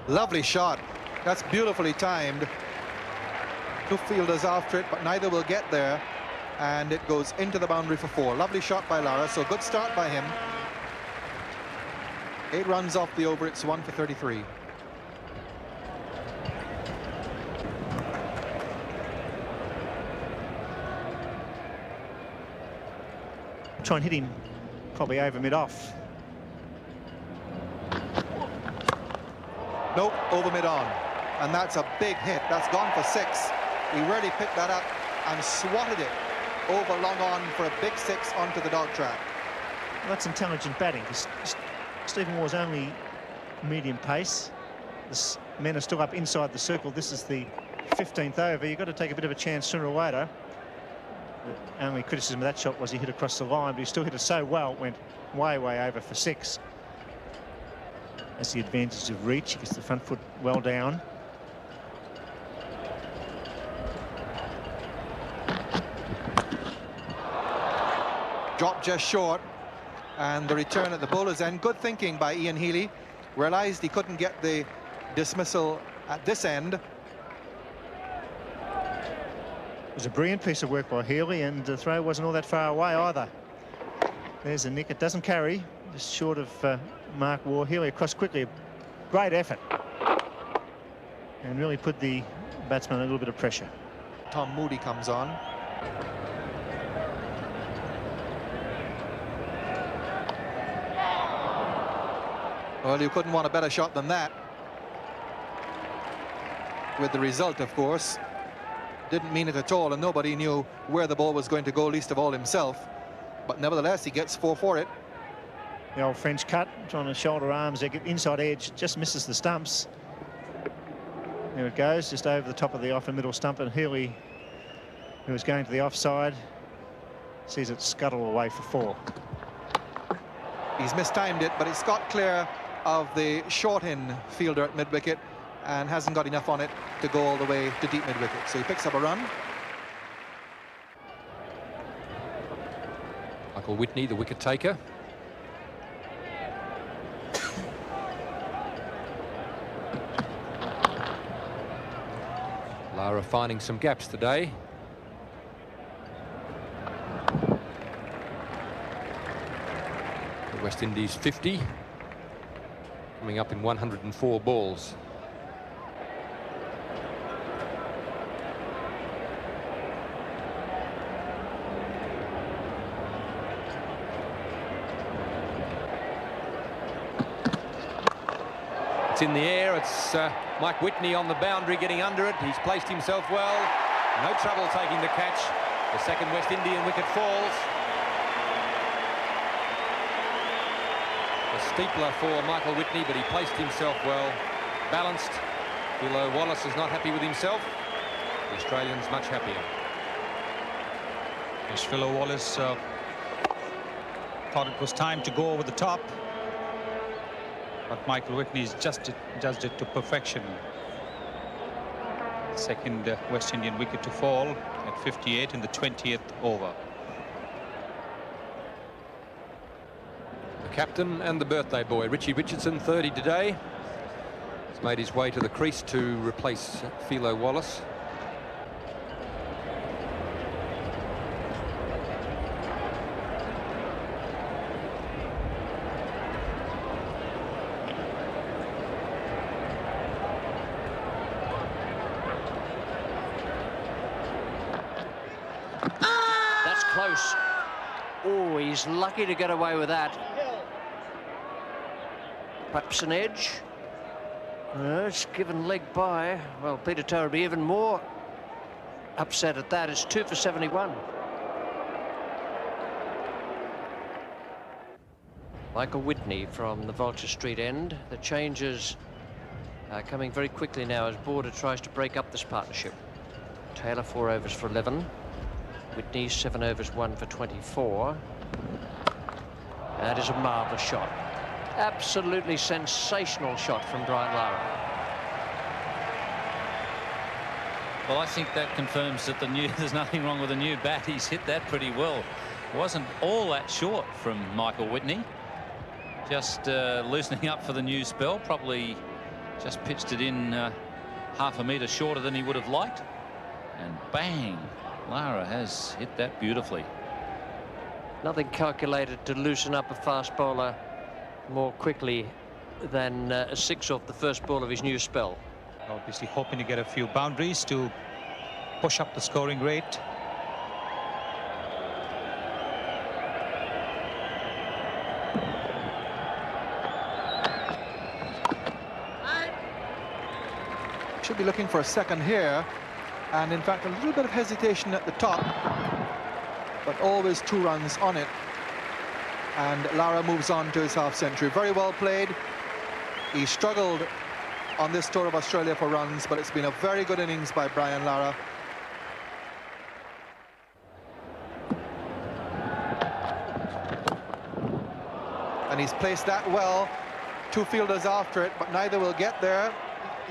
Lovely shot. That's beautifully timed. Two fielders after it, but neither will get there. And it goes into the boundary for 4. Lovely shot by Lara, so good start by him. 8 runs off the over, it's 1 for 33. Try and hit him probably over mid-off. Nope, over mid-on. And that's a big hit. That's gone for 6. He really picked that up and swatted it over long on for a big 6 onto the dog track. Well, that's intelligent batting. Stephen Moore's only medium pace. The men are still up inside the circle. This is the 15th over. You've got to take a bit of a chance sooner or later. The only criticism of that shot was he hit across the line, but he still hit it so well, it went way over for 6. That's the advantage of reach. He gets the front foot well down. Dropped just short, and the return at the bowler's end. Good thinking by Ian Healy. Realised he couldn't get the dismissal at this end. It was a brilliant piece of work by Healy, and the throw wasn't all that far away either. There's a nick. It doesn't carry, just short of Mark Waugh. Healy across quickly. Great effort, and really put the batsman a little bit of pressure. Tom Moody comes on. Well, you couldn't want a better shot than that. With the result, of course. Didn't mean it at all, and nobody knew where the ball was going to go, least of all himself. But nevertheless, he gets 4 for it. The old French cut, trying to shoulder arms, they get inside edge, just misses the stumps. There it goes, just over the top of the off and middle stump, and Healy, who was going to the offside, sees it scuttle away for 4. He's mistimed it, but it's got clear of the short-in fielder at mid-wicket and hasn't got enough on it to go all the way to deep mid-wicket. So he picks up a run. Michael Whitney, the wicket taker. Lara finding some gaps today. The West Indies 50, coming up in 104 balls. It's in the air. It's Mike Whitney on the boundary, getting under it. He's placed himself well. No trouble taking the catch. The second West Indian wicket falls. A steepler for Michael Whitney, but he placed himself well. Balanced. Philo Wallace is not happy with himself. The Australians much happier. Yes, Philo Wallace thought it was time to go over the top. But Michael Whitney's just judged it to perfection. Second West Indian wicket to fall at 58 in the 20th over. The captain and the birthday boy, Richie Richardson, 30 today. He's made his way to the crease to replace Philo Wallace. Close. Oh, he's lucky to get away with that. Perhaps an edge. It's given leg by. Well, Peter Tower will be even more upset at that. It's 2 for 71. Michael Whitney from the Vulture Street end. The changes are coming very quickly now as Border tries to break up this partnership. Taylor 4 overs for 11. Whitney 7 overs 1 for 24. That is a marvellous shot. Absolutely sensational shot from Brian Lara. Well, I think that confirms that there's nothing wrong with the new bat. He's hit that pretty well. Wasn't all that short from Michael Whitney. Just loosening up for the new spell. Probably Just pitched it in half a metre shorter than he would have liked. And bang, Lara has hit that beautifully. Nothing calculated to loosen up a fast bowler more quickly than a six off the first ball of his new spell. Obviously hoping to get a few boundaries to push up the scoring rate. Should be looking for a second here, and in fact a little bit of hesitation at the top, but always 2 runs on it, and Lara moves on to his half century. Very well played. He struggled on this tour of Australia for runs, but it's been a very good innings by Brian Lara. And he's placed that well. 2 fielders after it, but neither will get there.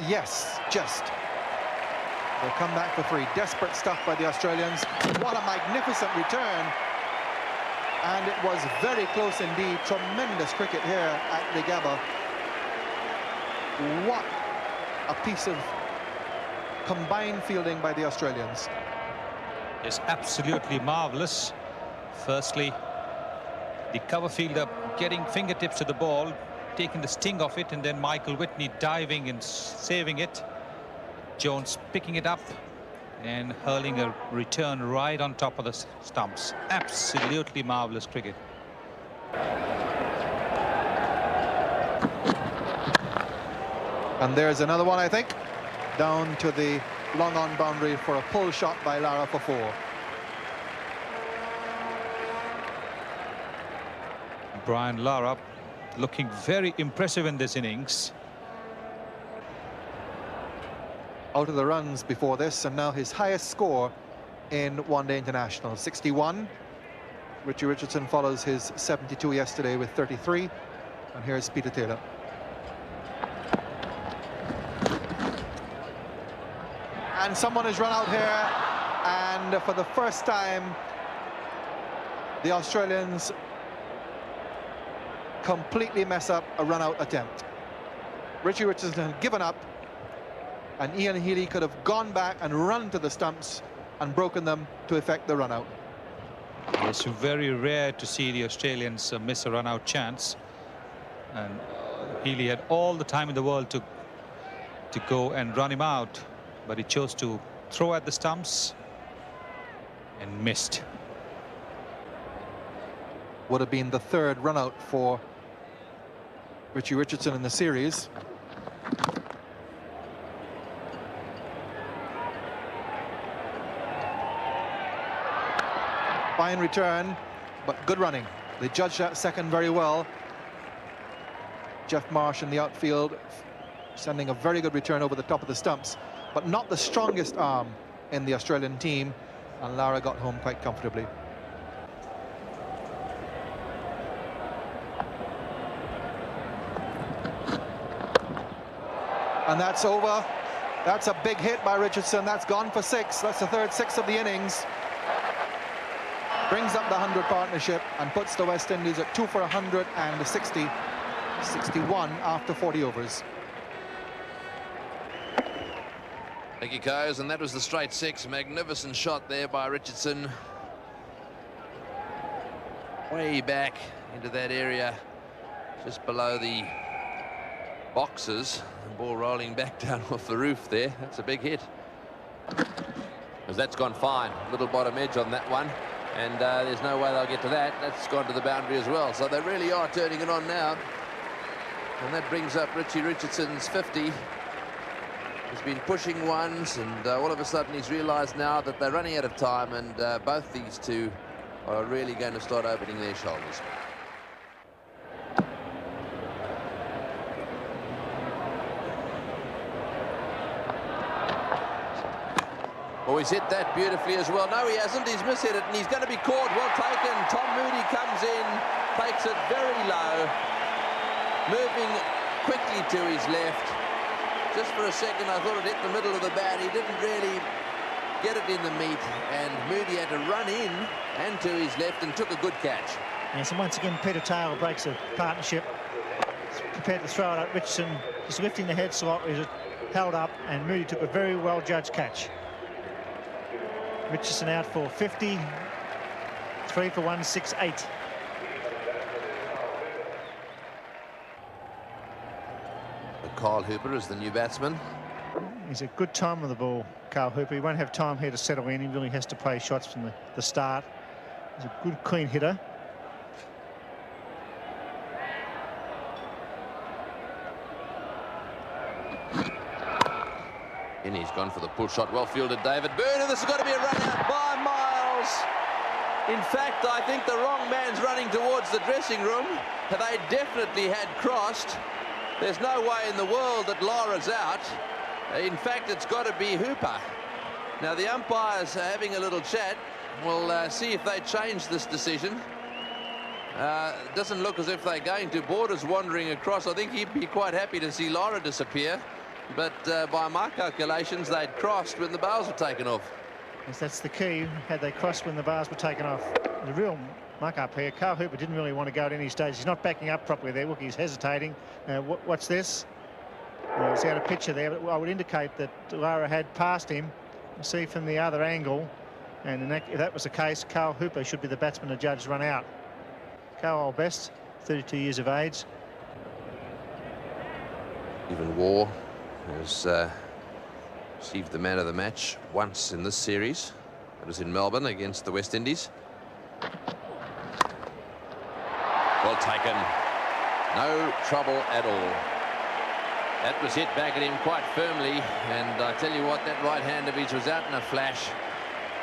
Yes, just. They'll come back for 3. Desperate stuff by the Australians. What a magnificent return. And it was very close indeed. Tremendous cricket here at the Gabba. What a piece of combined fielding by the Australians. It's absolutely marvellous. Firstly, the cover fielder getting fingertips to the ball, taking the sting off it, and then Michael Whitney diving and saving it. Jones picking it up and hurling a return right on top of the stumps. Absolutely marvellous cricket. And there's another one, I think, down to the long on boundary for a pull shot by Lara for 4. Brian Lara looking very impressive in this innings. Out of the runs before this, and now his highest score in one-day international, 61. Richie Richardson follows his 72 yesterday with 33. And here's Peter Taylor. And someone has run out here, and for the first time, the Australians completely mess up a run-out attempt. Richie Richardson had given up, and Ian Healy could have gone back and run to the stumps and broken them to effect the run-out. It's very rare to see the Australians miss a run-out chance, and Healy had all the time in the world to go and run him out, but he chose to throw at the stumps and missed. Would have been the 3rd run-out for Richie Richardson in the series. Fine return, but good running. They judged that second very well. Jeff Marsh in the outfield sending a very good return over the top of the stumps, but not the strongest arm in the Australian team, and Lara got home quite comfortably. And that's over. That's a big hit by Richardson. That's gone for 6. That's the 3rd 6 of the innings. Brings up the 100 partnership and puts the West Indies at 2 for 160, 61 after 40 overs. Thank you, Coes, and that was the straight 6. Magnificent shot there by Richardson. Way back into that area, just below the boxes. The ball rolling back down off the roof there. That's a big hit. As that's gone fine. Little bottom edge on that one. And there's no way they'll get to that. That's gone to the boundary as well. So they really are turning it on now. And that brings up Richie Richardson's 50. He's been pushing ones, and all of a sudden he's realised now that they're running out of time, and both these two are really going to start opening their shoulders. Oh, he's hit that beautifully as well. No, he hasn't. He's mishit it, and he's going to be caught. Well taken. Tom Moody comes in, takes it very low, moving quickly to his left. Just for a second, I thought it hit the middle of the bat. He didn't really get it in the meat, and Moody had to run in and to his left and took a good catch. Yes, and once again, Peter Taylor breaks a partnership. prepared to throw it at Richardson, just lifting the head slightly as it held up, and Moody took a very well judged catch. Richardson out for 50, 3 for 168. Kyle Hooper is the new batsman. He's a good time on the ball, Carl Hooper. He won't have time here to settle in. He really has to play shots from the start. He's a good, clean hitter. And he's gone for the pull shot. Well fielded, David Byrne. And this has got to be a run out by Miles. In fact, I think the wrong man's running towards the dressing room. They definitely had crossed. There's no way in the world that Lara's out. In fact, it's got to be Hooper. Now, the umpires are having a little chat. We'll see if they change this decision. It doesn't look as if they're going to. Border's wandering across. I think he'd be quite happy to see Lara disappear. But by my calculations, they'd crossed when the bars were taken off. Yes, that's the key. Had they crossed when the bars were taken off? The real muck-up here. Carl Hooper didn't really want to go at any stage. He's not backing up properly there. Look, he's hesitating. What's this? It's out of picture there, but I would indicate that Lara had passed him. We'll see from the other angle. And if that was the case, Carl Hooper should be the batsman to judge run out. Carl Best, 32 years of age. Even War has received the man of the match once in this series. It was in Melbourne against the West Indies. Well taken. No trouble at all. That was hit back at him quite firmly, and I tell you what, that right hand of his was out in a flash,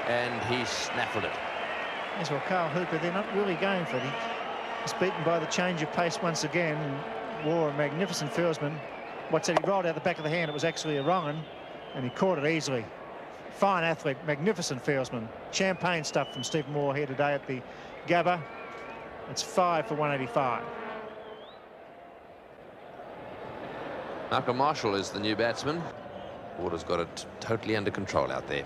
and he snaffled it. Yes, well, Carl Hooper, they're not really going for it. He's beaten by the change of pace once again. Wore a magnificent fieldsman. What's that? He rolled out the back of the hand. It was actually a wrong one, and he caught it easily. Fine athlete, magnificent fieldsman. Champagne stuff from Stephen Moore here today at the Gabba. It's 5 for 185. Malcolm Marshall is the new batsman. Water's got it totally under control out there.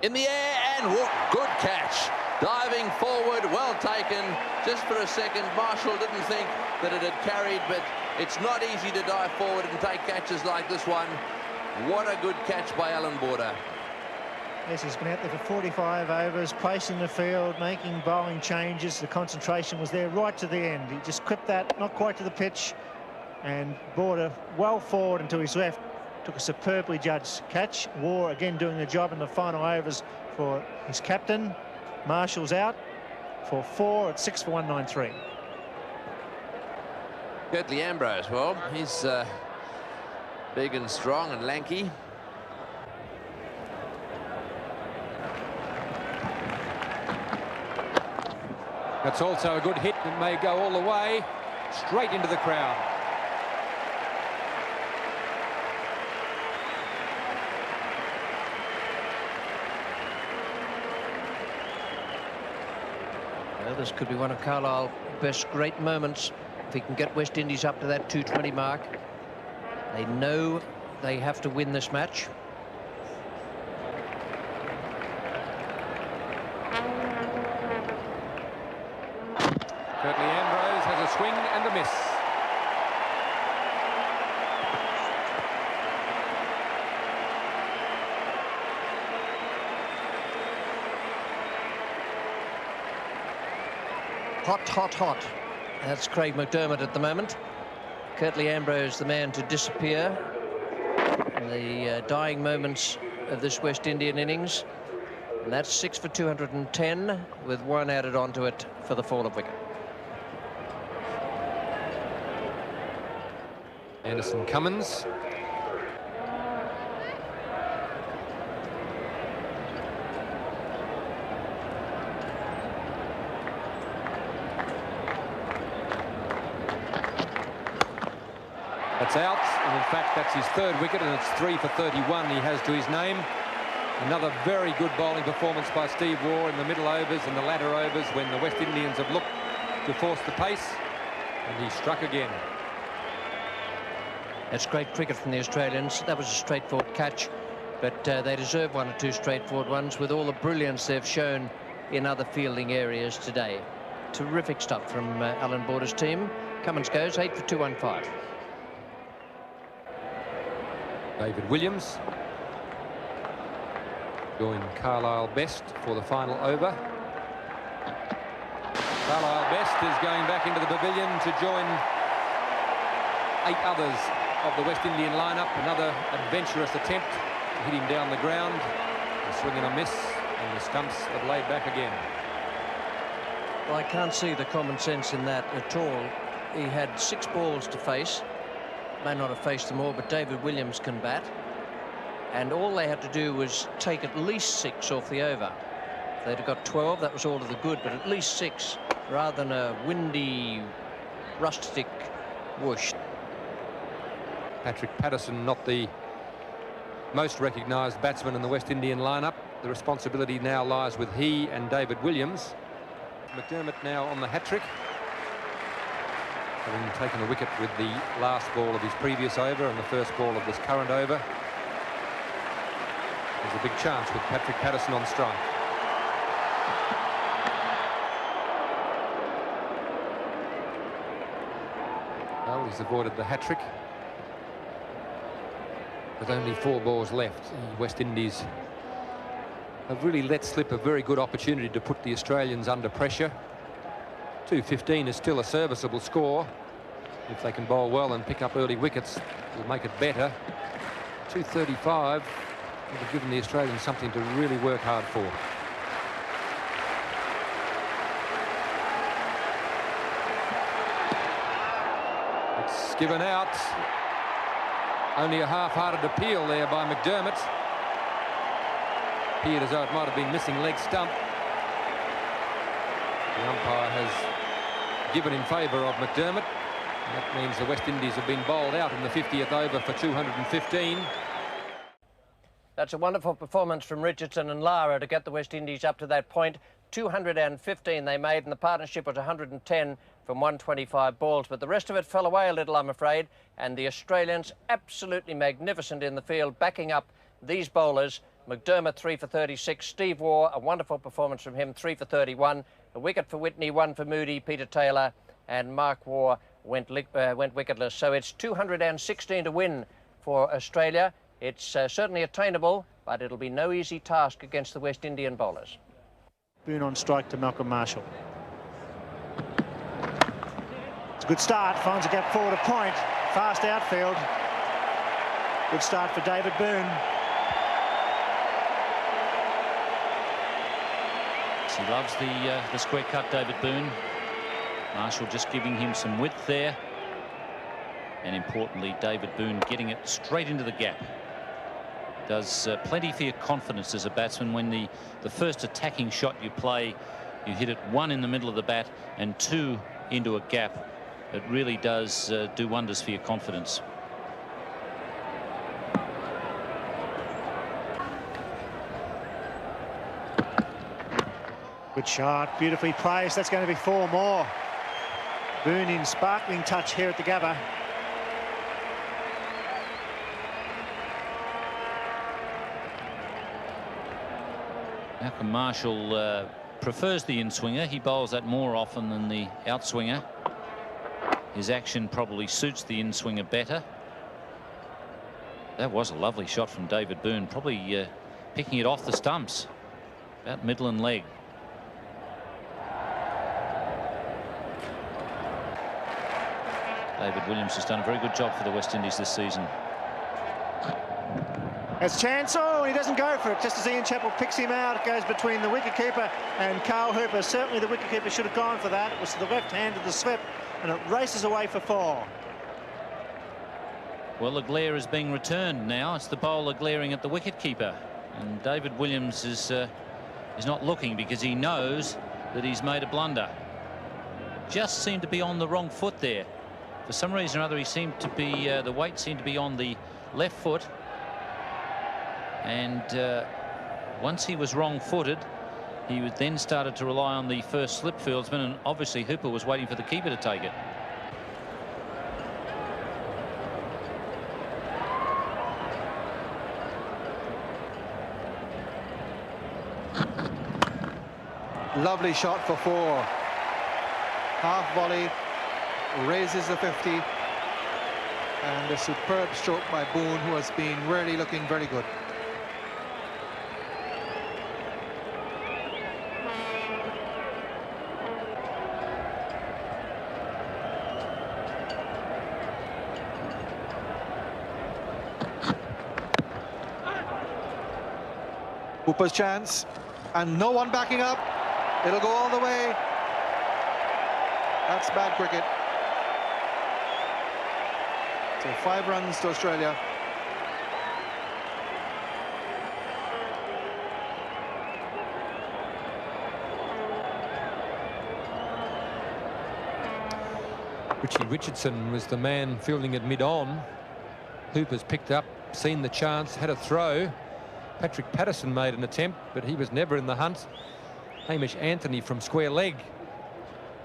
In the air, and good catch. Diving forward, well taken. Just for a second, Marshall didn't think that it had carried, but it's not easy to dive forward and take catches like this one. What a good catch by Alan Border. Yes, he's been out there for 45 overs, pacing the field, making bowling changes. The concentration was there right to the end. He just clipped that, not quite to the pitch, and Border well forward and to his left. Took a superbly judged catch. War again doing the job in the final overs for his captain. Marshall's out for 4 at 6 for 193. Curtly Ambrose, well, he's big and strong and lanky. That's also a good hit that may go all the way straight into the crowd. Well, this could be one of Carlisle's best great moments if he can get West Indies up to that 220 mark. They know they have to win this match. Curtly Ambrose has a swing and a miss. Hot, hot, hot. That's Craig McDermott at the moment. Curtly Ambrose, the man to disappear in the dying moments of this West Indian innings. And that's 6 for 210, with 1 added onto it for the fall of wicket. Anderson Cummins. That's out, and in fact that's his 3rd wicket, and it's 3 for 31 he has to his name. Another very good bowling performance by Steve Waugh in the middle overs and the latter overs when the West Indians have looked to force the pace, and he struck again. That's great cricket from the Australians. That was a straightforward catch, but they deserve 1 or 2 straightforward ones with all the brilliance they've shown in other fielding areas today. Terrific stuff from Alan Border's team. Cummins goes 8 for 215. David Williams joined Carlisle Best for the final over. Carlisle Best is going back into the pavilion to join 8 others of the West Indian lineup. Another adventurous attempt to hit him down the ground. A swing and a miss, and the stumps have laid back again. Well, I can't see the common sense in that at all. He had 6 balls to face. May not have faced them all, but David Williams can bat. And all they had to do was take at least 6 off the over. If they'd have got 12, that was all to the good, but at least 6, rather than a windy, rustic whoosh. Patrick Patterson, not the most recognised batsman in the West Indian lineup. The responsibility now lies with he and David Williams. McDermott now on the hat-trick, having taken a wicket with the last ball of his previous over and the first ball of this current over. There's a big chance with Patrick Patterson on strike. Well, he's avoided the hat-trick. With only 4 balls left, the West Indies have really let slip a very good opportunity to put the Australians under pressure. 215 is still a serviceable score. If they can bowl well and pick up early wickets, it'll make it better. 235 would have given the Australians something to really work hard for. It's given out. Only a half-hearted appeal there by McDermott. Appeared as though it might have been missing leg stump. The umpire has given in favour of McDermott. And that means the West Indies have been bowled out in the 50th over for 215. That's a wonderful performance from Richardson and Lara to get the West Indies up to that point. 215 they made, and the partnership was 110 from 125 balls. But the rest of it fell away a little, I'm afraid. And the Australians absolutely magnificent in the field, backing up these bowlers. McDermott 3 for 36. Steve Waugh, a wonderful performance from him, 3 for 31. A wicket for Whitney, 1 for Moody. Peter Taylor and Mark Waugh went wicketless. So it's 216 to win for Australia. It's certainly attainable, but it'll be no easy task against the West Indian bowlers. Boone on strike to Malcolm Marshall. It's a good start, finds a gap forward a point. Fast outfield. Good start for David Boone. He loves the square cut, David Boone. Marshall just giving him some width there. And importantly, David Boone getting it straight into the gap. Does plenty for your confidence as a batsman when the first attacking shot you play, you hit it 1 in the middle of the bat and 2 into a gap. It really does do wonders for your confidence. Good shot, beautifully placed. That's going to be 4 more. Boone in sparkling touch here at the Gabba. Malcolm Marshall prefers the in-swinger. He bowls that more often than the outswinger. His action probably suits the in-swinger better. That was a lovely shot from David Boone, probably picking it off the stumps, about middle and leg. David Williams has done a very good job for the West Indies this season. There's a chance. Oh, he doesn't go for it. Just as Ian Chappell picks him out, it goes between the wicketkeeper and Carl Hooper. Certainly the wicketkeeper should have gone for that. It was to the left hand of the slip, and it races away for 4. Well, the glare is being returned now. It's the bowler glaring at the wicketkeeper, and David Williams is not looking because he knows that he's made a blunder. Just seemed to be on the wrong foot there. For some reason or other, he seemed to be the weight seemed to be on the left foot. And once he was wrong-footed, he then started to rely on the first slip fieldsman, and obviously Hooper was waiting for the keeper to take it. Lovely shot for 4. Half volley, raises the 50. And a superb stroke by Boone, who has been really looking very good. Hooper's chance, and no one backing up. It'll go all the way. That's bad cricket. So 5 runs to Australia. Richie Richardson was the man fielding at mid-on. Hooper's picked up, seen the chance, had a throw. Patrick Patterson made an attempt, but he was never in the hunt. Hamish Anthony from square leg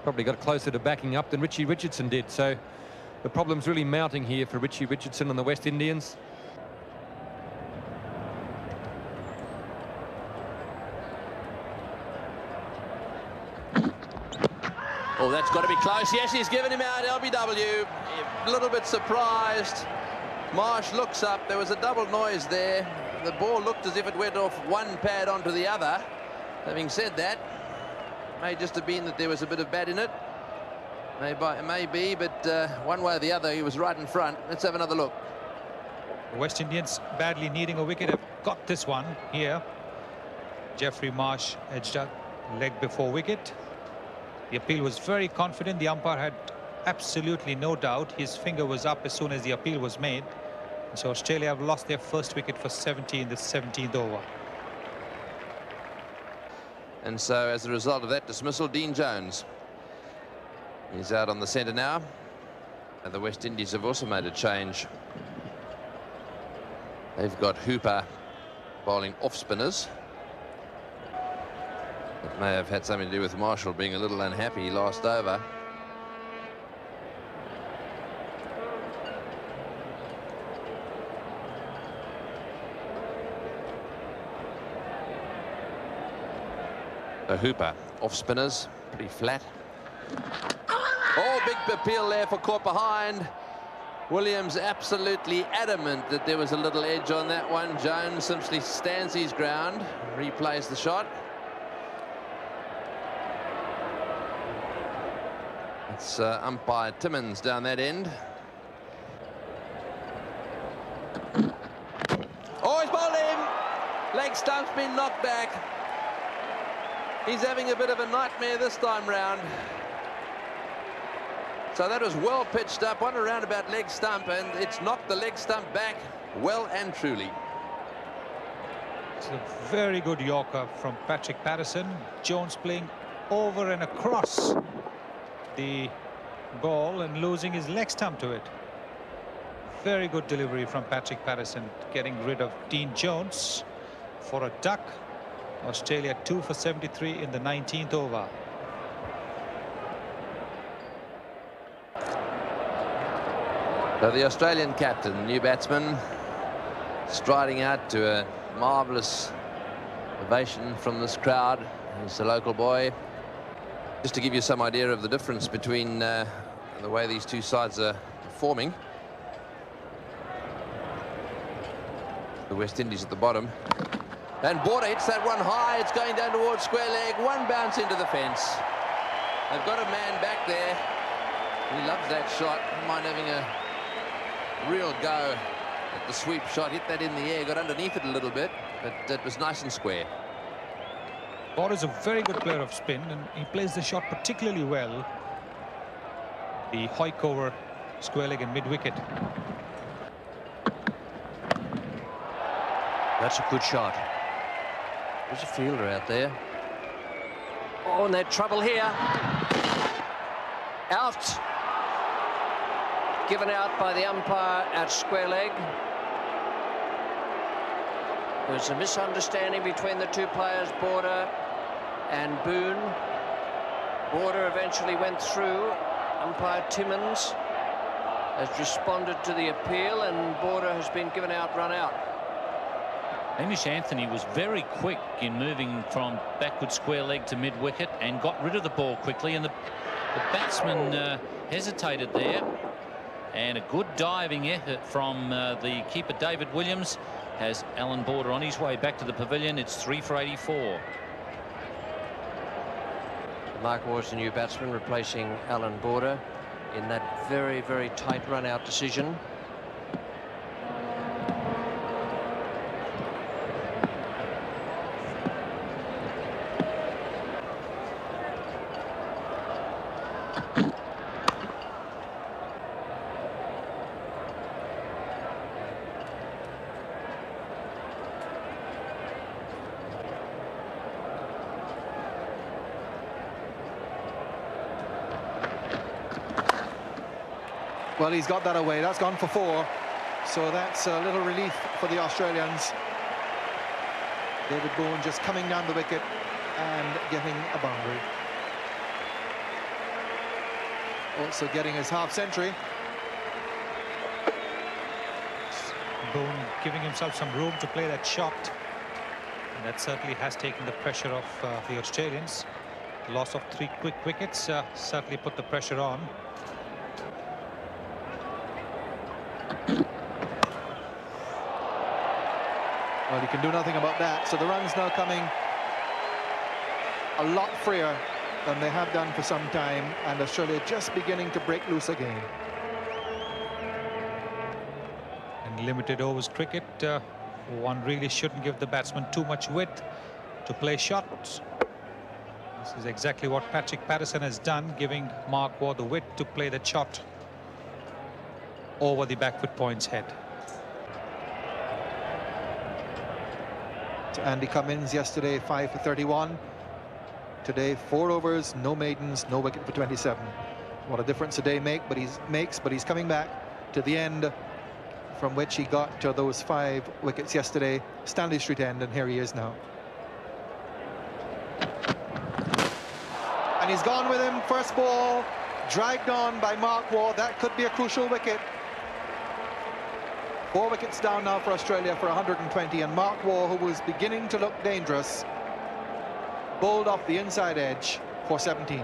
probably got closer to backing up than Richie Richardson did. So the problem's really mounting here for Richie Richardson and the West Indians. Oh, that's got to be close. Yes, he's given him out, LBW. A little bit surprised. Marsh looks up. There was a double noise there. The ball looked as if it went off one pad onto the other. Having said that, may just have been that there was a bit of bat in it. Maybe, but one way or the other, he was right in front. Let's have another look. The West Indians badly needing a wicket have got this one here. Jeffrey Marsh edged out, leg before wicket. The appeal was very confident. The umpire had absolutely no doubt. His finger was up as soon as the appeal was made. So Australia have lost their first wicket for 70 in the 17th over. And so as a result of that dismissal, Dean Jones is out on the centre now. And the West Indies have also made a change. They've got Hooper bowling off spinners. It may have had something to do with Marshall being a little unhappy last over. So Hooper off spinners, pretty flat. Oh, big appeal there for caught behind. Williams absolutely adamant that there was a little edge on that one. Jones simply stands his ground, replays the shot. It's umpire Timmins down that end. Oh, he's bowled him! Leg stump's been knocked back. He's having a bit of a nightmare this time round. So that was well pitched up, one around about leg stump, and it's knocked the leg stump back well and truly. It's a very good Yorker from Patrick Patterson. Jones playing over and across the ball and losing his leg stump to it. Very good delivery from Patrick Patterson, getting rid of Dean Jones for a duck. Australia 2 for 73 in the 19th over. So the Australian captain, new batsman, striding out to a marvellous ovation from this crowd. He's a local boy. Just to give you some idea of the difference between the way these two sides are performing. The West Indies at the bottom. And Border hits that one high. It's going down towards square leg. One bounce into the fence. They've got a man back there. He loves that shot. Don't mind having a real go at the sweep shot. Hit that in the air. Got underneath it a little bit, but it was nice and square. Border's a very good player of spin, and he plays the shot particularly well. The hoik over square leg and mid-wicket. That's a good shot. There's a fielder out there. Oh, and they're trouble here. Out. Given out by the umpire at square leg. There's a misunderstanding between the two players, Border and Boone. Border eventually went through. Umpire Timmins has responded to the appeal, and Border has been given out, run out. Hamish Anthony was very quick in moving from backward square leg to mid-wicket and got rid of the ball quickly, and the batsman hesitated there. And a good diving effort from the keeper, David Williams, has Alan Border on his way back to the pavilion. It's 3 for 84. Mark Waugh's the new batsman, replacing Alan Border in that very, very tight run-out decision. Well, he's got that away. That's gone for 4. So that's a little relief for the Australians. David Boone just coming down the wicket and getting a boundary. Also getting his half-century. Boone giving himself some room to play that shot. And that certainly has taken the pressure off the Australians. The loss of 3 quick wickets certainly put the pressure on. Well, he can do nothing about that. So the runs now coming a lot freer than they have done for some time, and Australia just beginning to break loose again. In limited overs cricket, one really shouldn't give the batsman too much width to play shots. This is exactly what Patrick Patterson has done, giving Mark Waugh the width to play the shot over the back-foot point's head. Andy Cummins yesterday 5 for 31. Today 4 overs, no maidens, no wicket for 27. What a difference a day makes, but he's coming back to the end from which he got to those 5 wickets yesterday, Stanley Street end, and here he is now. And he's gone with him. First ball dragged on by Mark Waugh. That could be a crucial wicket. 4 wickets down now for Australia for 120, and Mark Waugh, who was beginning to look dangerous, bowled off the inside edge for 17.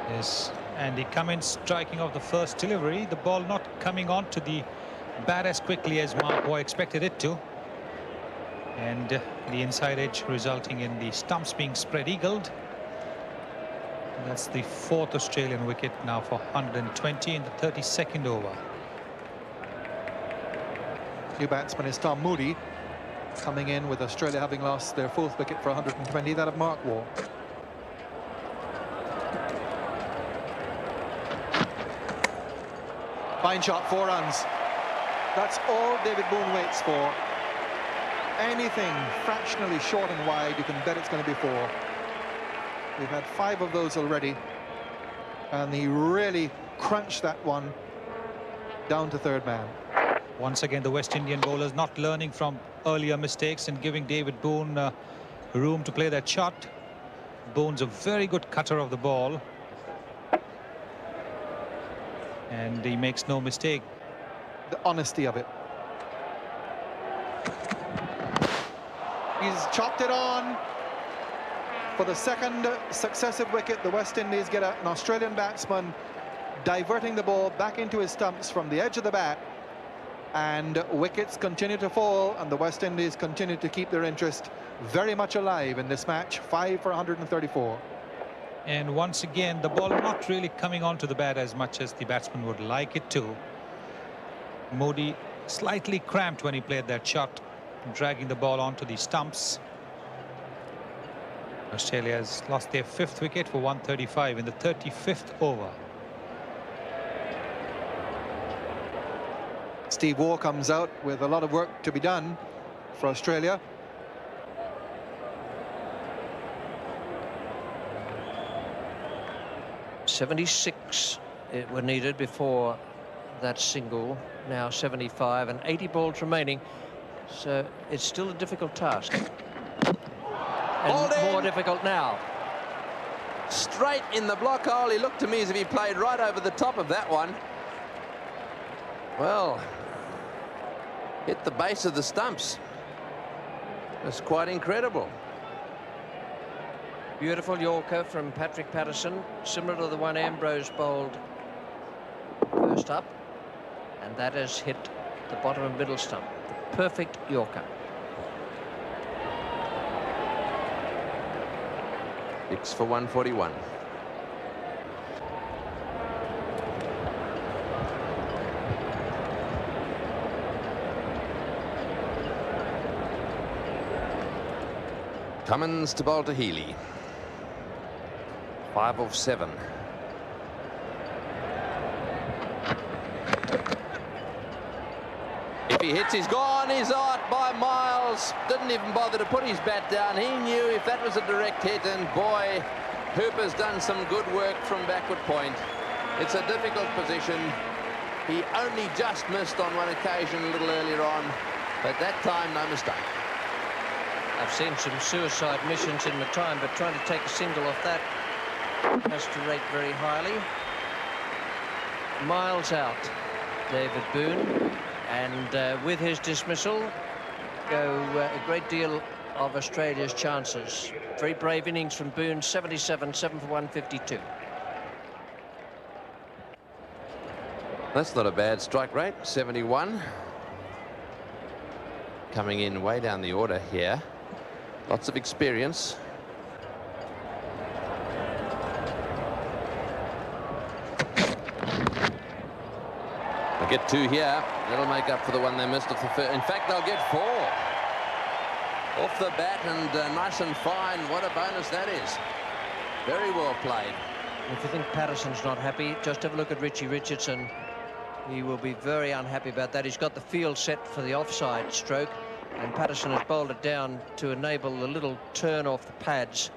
Yes, Andy Cummins striking off the first delivery, the ball not coming on to the bat as quickly as Mark Waugh expected it to, and the inside edge resulting in the stumps being spread eagled. That's the 4th Australian wicket now for 120 in the 32nd over. New batsman is Tom Moody, coming in with Australia having lost their 4th wicket for 120, that of Mark Waugh. Fine shot, 4 runs. That's all David Boone waits for. Anything fractionally short and wide, you can bet it's going to be 4. We've had 5 of those already, and he really crunched that one down to 3rd man. Once again, the West Indian bowlers not learning from earlier mistakes and giving David Boone room to play that shot. Boone's a very good cutter of the ball, and he makes no mistake. The honesty of it. He's chopped it on. For the 2nd successive wicket, the West Indies get an Australian batsman diverting the ball back into his stumps from the edge of the bat, and wickets continue to fall, and the West Indies continue to keep their interest very much alive in this match. 5 for 134. And once again, the ball not really coming onto the bat as much as the batsman would like it to. Moody slightly cramped when he played that shot, dragging the ball onto the stumps. Australia has lost their 5th wicket for 135 in the 35th over. Steve Waugh comes out with a lot of work to be done for Australia. .76 were needed before that single. Now 75 and 80 balls remaining. So it's still a difficult task. And more difficult now. Straight in the block hole. He looked to me as if he played right over the top of that one. Well, hit the base of the stumps. It's quite incredible. Beautiful Yorker from Patrick Patterson, similar to the one Ambrose bowled first up, and that has hit the bottom of middle stump. The perfect Yorker. 6 for 141. Cummins to bowl to Healy. 5 of 7. If he hits, he's gone. He's out by Miles. Didn't even bother to put his bat down. He knew if that was a direct hit, and boy, Hooper's done some good work from backward point. It's a difficult position. He only just missed on one occasion a little earlier on, but that time, no mistake. I've seen some suicide missions in the time, but trying to take a single off that has to rate very highly. Miles out, David Boone, and with his dismissal go a great deal of Australia's chances. Very brave innings from Boone, 77, 7 for 152. That's not a bad strike rate, 71. Coming in way down the order here. Lots of experience. They'll get 2 here. That'll make up for the one they missed off the first. In fact, they'll get 4. Off the bat and nice and fine. What a bonus that is. Very well played. If you think Patterson's not happy, just have a look at Richie Richardson. He will be very unhappy about that. He's got the field set for the offside stroke, and Patterson has bowled it down to enable the little turn off the pads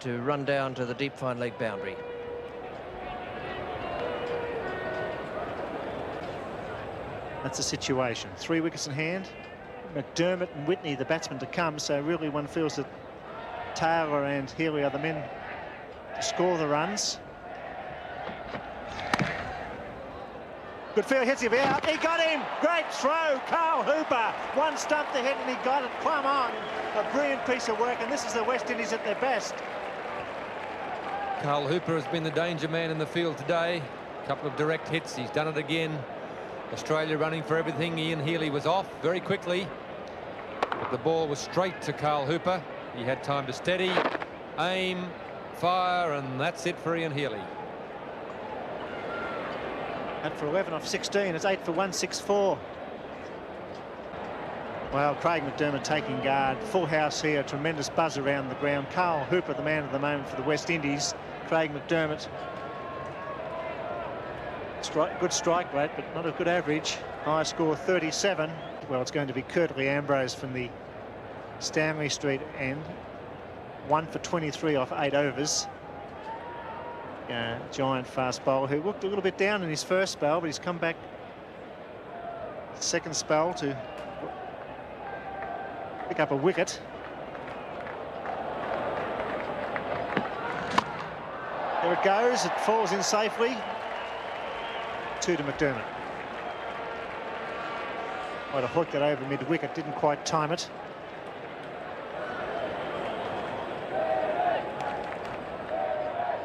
to run down to the deep fine leg boundary. That's the situation. 3 wickets in hand. McDermott and Whitney, the batsmen to come, so really one feels that Taylor and Healy are the men to score the runs. Good field, hits him out. He got him. Great throw, Carl Hooper. One stump to hit and he got it. Plumb on. A brilliant piece of work, and this is the West Indies at their best. Carl Hooper has been the danger man in the field today. A couple of direct hits. He's done it again. Australia running for everything. Ian Healy was off very quickly. But the ball was straight to Carl Hooper. He had time to steady, aim, fire, and that's it for Ian Healy. And for 11 off 16, it's 8 for 164. Well, Craig McDermott taking guard. Full house here, tremendous buzz around the ground. Carl Hooper, the man of the moment for the West Indies. Craig McDermott. Good strike rate, but not a good average. High score 37. Well, it's going to be Curtly Ambrose from the Stanley Street end. 1 for 23 off 8 overs. Giant fast bowler who looked a little bit down in his first spell, but he's come back second spell to pick up a wicket. There it goes. It falls in safely. 2 to McDermott. Might have hooked it over mid-wicket, didn't quite time it.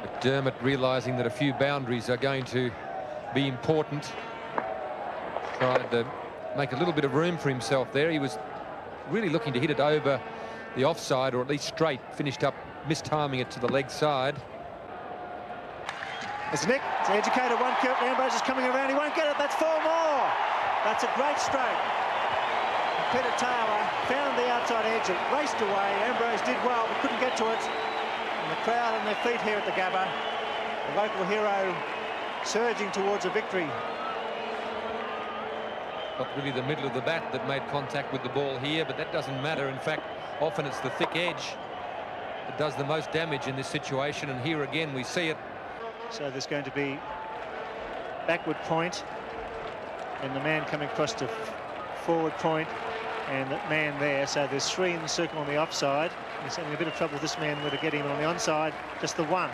McDermott realising that a few boundaries are going to be important. Tried to make a little bit of room for himself there. He was really looking to hit it over the offside, or at least straight. Finished up mistiming it to the leg side. It's Nick, it's the educated one. Curtly Ambrose is coming around. He won't get it. That's 4 more. That's a great stroke. Peter Taylor found the outside edge and raced away. Ambrose did well, but couldn't get to it. And the crowd on their feet here at the Gabba. The local hero surging towards a victory. Not really the middle of the bat that made contact with the ball here, but that doesn't matter. In fact, often it's the thick edge that does the most damage in this situation, and here again we see it. So there's going to be backward point, and the man coming across to forward point, and that man there. So there's 3 in the circle on the offside. He's having a bit of trouble with this man where to get him on the onside. Just the one.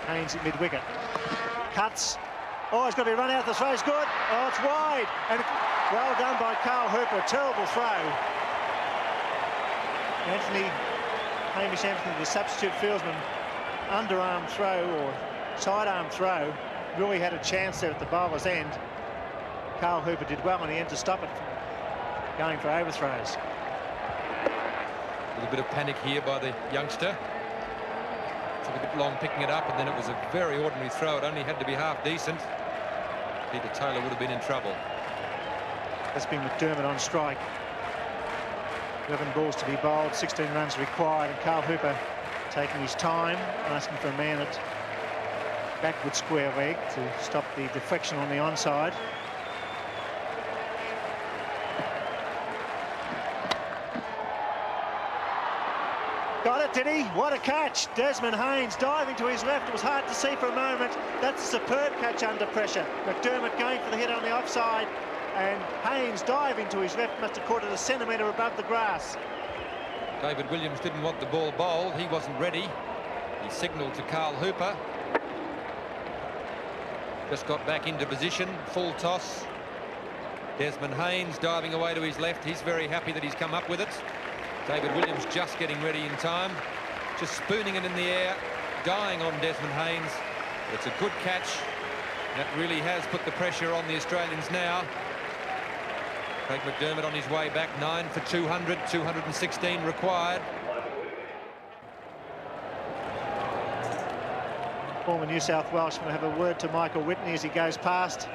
Haynes at mid-wicket. Cuts. Oh, it's got to be run out. The throw's good. Oh, it's wide. And Well done by Carl Hooper. Terrible throw. Hamish Anthony, the substitute fieldsman, underarm throw or sidearm throw, really had a chance there at the bowler's end. Carl Hooper did well in the end to stop it from going for overthrows. A little bit of panic here by the youngster. Took a bit long picking it up, and then it was a very ordinary throw. It only had to be half decent. Peter Taylor would have been in trouble. That's been McDermott on strike. 11 balls to be bowled, 16 runs required, and Carl Hooper taking his time, asking for a man at backward square leg to stop the deflection on the onside. Got it, did he? What a catch. Desmond Haynes diving to his left. It was hard to see for a moment. That's a superb catch under pressure. McDermott going for the hit on the offside, and Haynes diving to his left, must have caught it a centimetre above the grass. David Williams didn't want the ball bowled. He wasn't ready. He signalled to Carl Hooper. Just got back into position. Full toss. Desmond Haynes diving away to his left. He's very happy that he's come up with it. David Williams just getting ready in time. Just spooning it in the air. Dying on Desmond Haynes. It's a good catch. That really has put the pressure on the Australians now. Craig McDermott on his way back, 9 for 200, 216 required. Former New South Welshman will have a word to Michael Whitney as he goes past.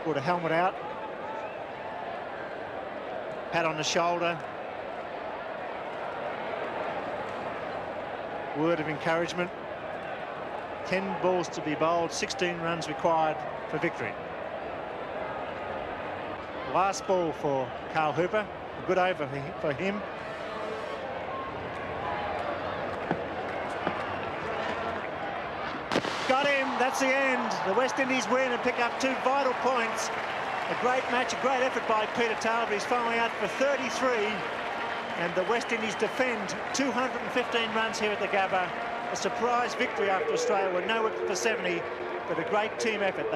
Put a helmet out. Pat on the shoulder. Word of encouragement. 10 balls to be bowled, 16 runs required for victory. Last ball for Carl Hooper. A good over for him. Got him. That's the end. The West Indies win and pick up 2 vital points. A great match, a great effort by Peter Taylor. He's finally out for 33. And the West Indies defend 215 runs here at the Gabba. A surprise victory after Australia were nowhere for 70, but a great team effort.